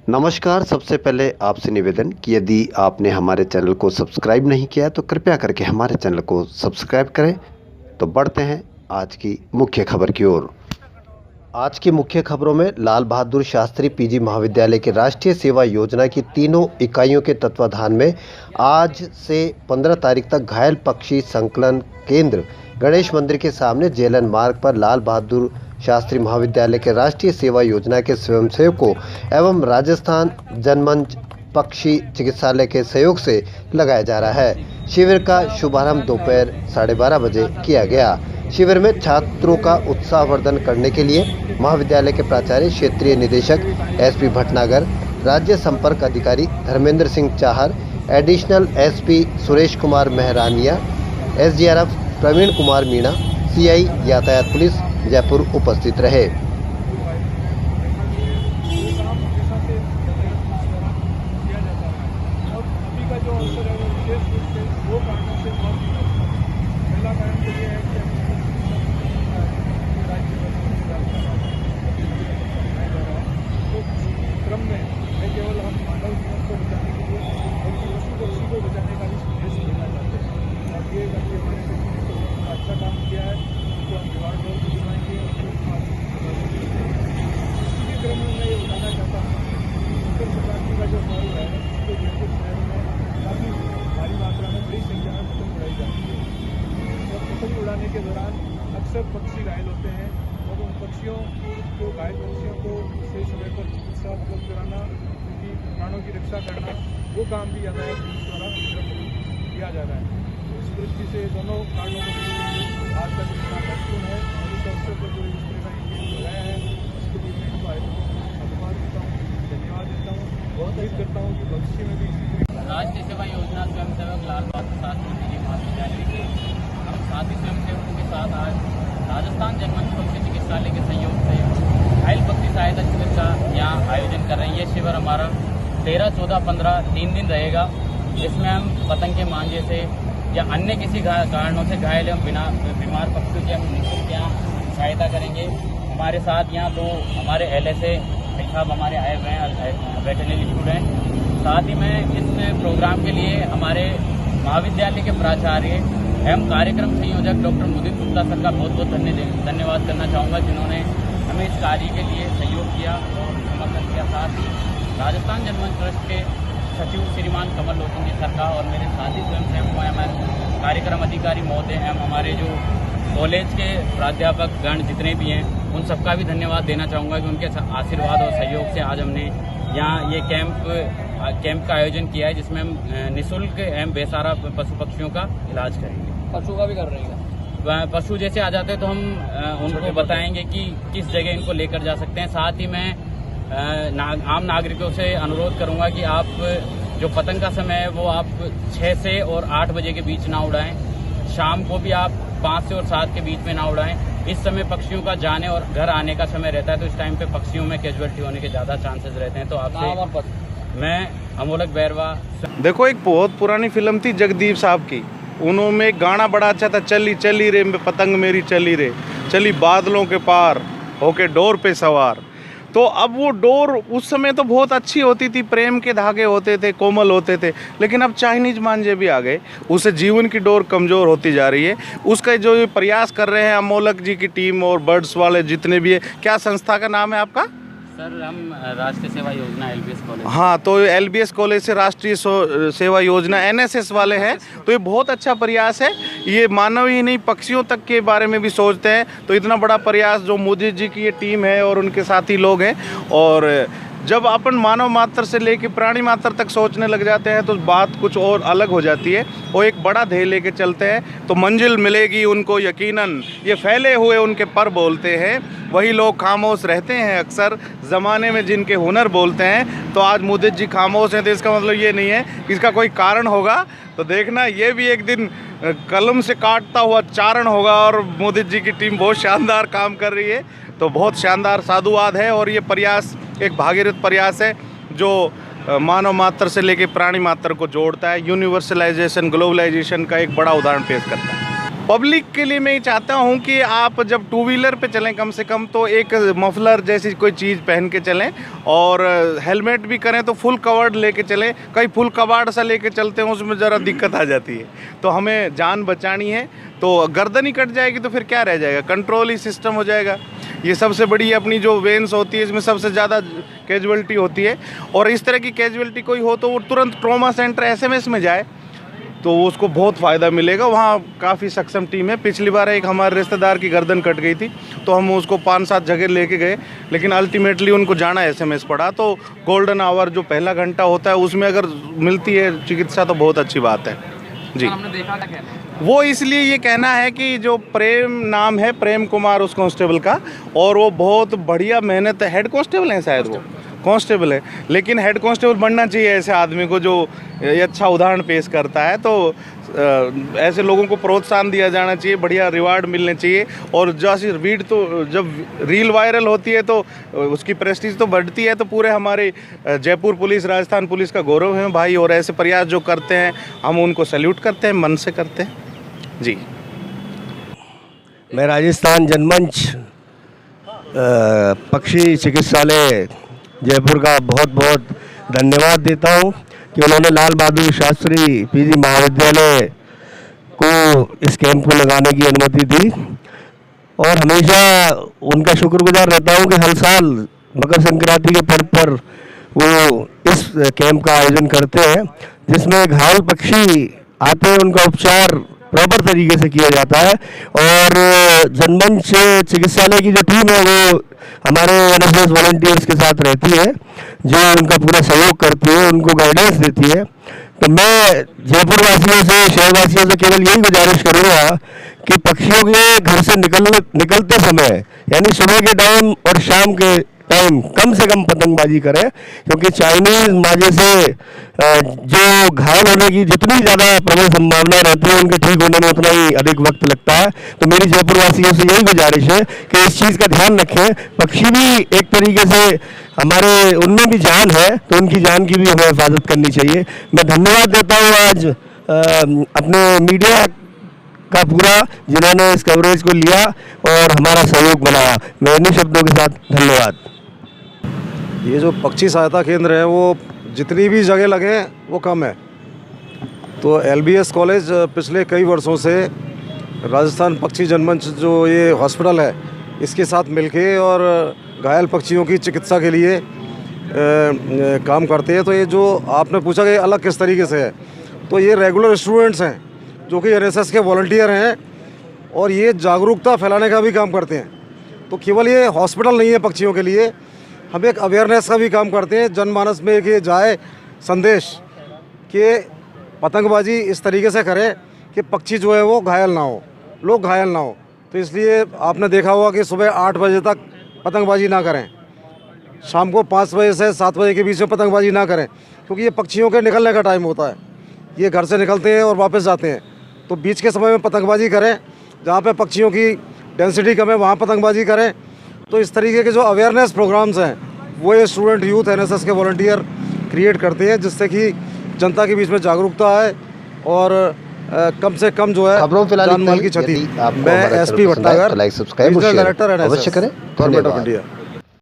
नमस्कार। सबसे पहले आपसे निवेदन कि यदि आपने हमारे चैनल को सब्सक्राइब नहीं किया तो कृपया करके हमारे चैनल को सब्सक्राइब करें। तो बढ़ते हैं आज की मुख्य खबर की ओर। आज की मुख्य खबरों में लाल बहादुर शास्त्री पीजी महाविद्यालय की राष्ट्रीय सेवा योजना की तीनों इकाइयों के तत्वाधान में आज से 15 तारीख तक घायल पक्षी संकलन केंद्र गणेश मंदिर के सामने जेएलएन मार्ग पर लाल बहादुर शास्त्री महाविद्यालय के राष्ट्रीय सेवा योजना के स्वयंसेवकों एवं राजस्थान जनमंच पक्षी चिकित्सालय के सहयोग से लगाया जा रहा है। शिविर का शुभारंभ दोपहर 12:30 बजे किया गया। शिविर में छात्रों का उत्साहवर्धन करने के लिए महाविद्यालय के प्राचार्य, क्षेत्रीय निदेशक एसपी भटनागर, राज्य संपर्क अधिकारी Dharmendra Singh Chahar, additional SP Suresh Kumar Mehrania, SDRF Praveen Kumar Meena, CI यातायात पुलिस जयपुर उपस्थित रहे। क्रम में न केवल हम मानव जीवन को बचाने के लिए बल्कि पशु को बचाने का भी संदेश देना चाहते हैं। और ये करके हमारे अच्छा काम किया है, तो हम रिवार्ड भी दिलवाएंगे। इसी क्रम में मैं ये बताना चाहता हूँ मकर संक्रांति का जो पर्व है उसको जयपुर शहर में काफ़ी भारी मात्रा में बड़ी संख्या में पतंग उड़ाई जाती है। और पतंग उड़ाने के दौरान अक्सर पक्षी घायल होते हैं और उन पक्षियों को घायल पक्षियों को सही समय पर चिकित्सा उपलब्ध कराना, उनकी प्राणों की रक्षा करना, वो काम भी यातायात पुलिस द्वारा किया जा रहा है। इस दृष्टि से दोनों कारणों को आज का दिन बड़ा महत्वपूर्ण है और इस अवसर पर जो इस तरह का इवेंट लगाया है उसके लिए मैं इनको धन्यवाद देता हूँ, बहुत उम्मीद करता हूँ कि भविष्य में भी राष्ट्रीय सेवा योजना स्वयंसेवक लाल बहादुर शास्त्री पीजी महाविद्यालय के हम साथी स्वयंसेवकों के साथ आज राजस्थान जनमंच पक्षी चिकित्सालय के सहयोग से घायल पक्षी सहायता शिविर का यहाँ आयोजन कर रहे हैं। ये शिविर हमारा 13, 14, 15 3 दिन रहेगा, जिसमें हम पतंग के मांझे से या अन्य किसी कारणों से घायल एवं बीमार पक्षियों की हम निःशुल्क यहाँ सहायता करेंगे। हमारे साथ यहाँ 2 हमारे LSA साहब हमारे आए हुए हैं, वेटरनरी स्टूडेंट। साथ ही मैं इस प्रोग्राम के लिए हमारे महाविद्यालय के प्राचार्य एवं कार्यक्रम संयोजक डॉक्टर मुदित गुप्ता सर का बहुत बहुत धन्यवाद करना चाहूँगा, जिन्होंने हमें इस कार्य के लिए सहयोग किया और समर्थन किया। साथ ही राजस्थान जनमंच ट्रस्ट के सचिव श्रीमान कमल लोचन जी सर का और मेरे साथी स्वयंसेवकों एवं कार्यक्रम अधिकारी महोदय एवं हमारे जो कॉलेज के प्राध्यापक गण जितने भी हैं उन सबका भी धन्यवाद देना चाहूँगा कि उनके आशीर्वाद और सहयोग से आज हमने यहाँ ये कैंप का आयोजन किया है, जिसमें हम निःशुल्क एवं बेसहारा पशु पक्षियों का इलाज करेंगे। पशु का भी कर रहे हैं। पशु जैसे आ जाते हैं तो हम उनको बताएंगे कि किस जगह इनको लेकर जा सकते हैं। साथ ही मैं आम नागरिकों से अनुरोध करूंगा कि आप जो पतंग का समय है वो आप 6 से और 8 बजे के बीच ना उड़ाएं। शाम को भी आप 5 से और 7 के बीच में ना उड़ाएं। इस समय पक्षियों का जाने और घर आने का समय रहता है, तो इस टाइम पे पक्षियों में कैजुअलिटी होने के ज़्यादा चांसेस रहते हैं। तो आपसे मैं अमोलक बैरवा। देखो, एक बहुत पुरानी फिल्म थी जगदीप साहब की, उन्होंने एक गाना बड़ा अच्छा था, चली चली रे पतंग मेरी चली रे, चली बादलों के पार होके डोर पे सवार। तो अब वो डोर उस समय तो बहुत अच्छी होती थी, प्रेम के धागे होते थे, कोमल होते थे, लेकिन अब चाइनीज मांझे भी आ गए, उससे जीवन की डोर कमज़ोर होती जा रही है। उसका जो ये प्रयास कर रहे हैं अमोलक जी की टीम और बर्ड्स वाले जितने भी है, क्या संस्था का नाम है आपका? सर हम राष्ट्रीय सेवा योजना LBS कॉलेज। हाँ, तो LBS कॉलेज से राष्ट्रीय सेवा योजना NSS वाले हैं, तो ये बहुत अच्छा प्रयास है। ये मानव ही नहीं पक्षियों तक के बारे में भी सोचते हैं, तो इतना बड़ा प्रयास जो मोदी जी की ये टीम है और उनके साथी लोग हैं। और जब अपन मानव मात्र से लेके प्राणी मात्र तक सोचने लग जाते हैं तो बात कुछ और अलग हो जाती है। वो एक बड़ा ध्येय लेके चलते हैं तो मंजिल मिलेगी उनको यकीनन। ये फैले हुए उनके पर बोलते हैं, वही लोग खामोश रहते हैं अक्सर ज़माने में जिनके हुनर बोलते हैं। तो आज मोदी जी खामोश हैं तो इसका मतलब ये नहीं है, इसका कोई कारण होगा। तो देखना ये भी एक दिन कलम से काटता हुआ चारण होगा। और मोदी जी की टीम बहुत शानदार काम कर रही है, तो बहुत शानदार साधुवाद है। और ये प्रयास एक भागीरथ प्रयास है जो मानव मात्र से लेकर प्राणी मात्र को जोड़ता है। यूनिवर्सलाइजेशन, ग्लोबलाइजेशन का एक बड़ा उदाहरण पेश करता है। पब्लिक के लिए मैं ये चाहता हूँ कि आप जब टू व्हीलर पे चलें कम से कम तो एक मफलर जैसी कोई चीज़ पहन के चलें, और हेलमेट भी करें तो फुल कवर्ड लेके चलें। कहीं फुल कबाड़ सा लेके चलते हैं उसमें ज़रा दिक्कत आ जाती है। तो हमें जान बचानी है, तो गर्दन ही कट जाएगी तो फिर क्या रह जाएगा, कंट्रोल ही सिस्टम हो जाएगा। ये सबसे बड़ी अपनी जो वेन्स होती है इसमें सबसे ज़्यादा कैजुअलिटी होती है, और इस तरह की कैजुअलिटी कोई हो तो वो तुरंत ट्रॉमा सेंटर एसएमएस में जाए तो उसको बहुत फ़ायदा मिलेगा। वहाँ काफ़ी सक्षम टीम है। पिछली बार एक हमारे रिश्तेदार की गर्दन कट गई थी तो हम उसको 5-7 जगह लेके गए, लेकिन अल्टीमेटली उनको जाना एसएमएस पड़ा। तो गोल्डन आवर जो पहला घंटा होता है उसमें अगर मिलती है चिकित्सा तो बहुत अच्छी बात है जी। हमने देखा क्या कहना है? वो इसलिए ये कहना है कि जो प्रेम नाम है, प्रेम कुमार उस कांस्टेबल का, और वो बहुत बढ़िया मेहनत है। हेड कांस्टेबल है शायद, वो कांस्टेबल है, लेकिन हेड कांस्टेबल बनना चाहिए ऐसे आदमी को जो ये अच्छा उदाहरण पेश करता है। तो ऐसे लोगों को प्रोत्साहन दिया जाना चाहिए, बढ़िया रिवार्ड मिलने चाहिए। और जैसे वीड तो जब रील वायरल होती है तो उसकी प्रेस्टीज तो बढ़ती है। तो पूरे हमारे जयपुर पुलिस, राजस्थान पुलिस का गौरव है भाई, और ऐसे प्रयास जो करते हैं हम उनको सैल्यूट करते हैं, मन से करते हैं जी। मैं राजस्थान जनमंच पक्षी चिकित्सालय जयपुर का बहुत बहुत धन्यवाद देता हूं कि उन्होंने लाल बहादुर शास्त्री पीजी महाविद्यालय को इस कैंप को लगाने की अनुमति दी, और हमेशा उनका शुक्रगुजार रहता हूं कि हर साल मकर संक्रांति के पर्व पर वो इस कैंप का आयोजन करते हैं, जिसमें घायल पक्षी आते हैं, उनका उपचार प्रॉपर तरीके से किया जाता है। और जनमंच चिकित्सालय की जो टीम है वो हमारे एनएसएस वॉलंटियर्स के साथ रहती है, जो उनका पूरा सहयोग करती है, उनको गाइडेंस देती है। तो मैं जयपुर वासियों से, शहरवासियों से केवल यही गुजारिश करूँगा कि पक्षियों के घर से निकलते समय, यानी सुबह के टाइम और शाम के टाइम कम से कम पतंगबाजी करें, क्योंकि चाइनीज माजे से जो घायल होने की जितनी ज़्यादा प्रबल संभावना रहती है, उनके ठीक होने में उतना ही अधिक वक्त लगता है। तो मेरी जयपुर वासियों से यही गुजारिश है कि इस चीज़ का ध्यान रखें। पक्षी भी एक तरीके से हमारे, उनमें भी जान है, तो उनकी जान की भी हमें हिफाजत करनी चाहिए। मैं धन्यवाद देता हूँ आज अपने मीडिया का पूरा, जिन्होंने इस कवरेज को लिया और हमारा सहयोग बनाया। मैं इन्हीं शब्दों के साथ धन्यवाद। ये जो पक्षी सहायता केंद्र है वो जितनी भी जगह लगे वो कम है। तो एलबीएस कॉलेज पिछले कई वर्षों से राजस्थान पक्षी जनमंच जो ये हॉस्पिटल है इसके साथ मिलके और घायल पक्षियों की चिकित्सा के लिए काम करते हैं। तो ये जो आपने पूछा कि अलग किस तरीके से है, तो ये रेगुलर स्टूडेंट्स हैं जो कि एनएसएस के वॉलंटियर हैं, और ये जागरूकता फैलाने का भी काम करते हैं। तो केवल ये हॉस्पिटल नहीं है पक्षियों के लिए, हम एक अवेयरनेस का भी काम करते हैं। जनमानस में कि जाए संदेश कि पतंगबाजी इस तरीके से करें कि पक्षी जो है वो घायल ना हो, लोग घायल ना हो। तो इसलिए आपने देखा होगा कि सुबह 8 बजे तक पतंगबाजी ना करें, शाम को 5 बजे से 7 बजे के बीच में पतंगबाजी ना करें, क्योंकि ये पक्षियों के निकलने का टाइम होता है। ये घर से निकलते हैं और वापस जाते हैं। तो बीच के समय में पतंगबाजी करें, जहाँ पे पक्षियों की डेंसिटी कम है वहाँ पतंगबाजी करें। तो इस तरीके के जो अवेयरनेस प्रोग्राम्स हैं वो ये स्टूडेंट यूथ एनएसएस के वॉलंटियर क्रिएट करते हैं, जिससे कि जनता के बीच में जागरूकता है और कम से कम जो है जान माल की क्षति। मैं एसपी भट्टागर, लाइक सब्सक्राइब डायरेक्टर अवश्य करें। Government of India.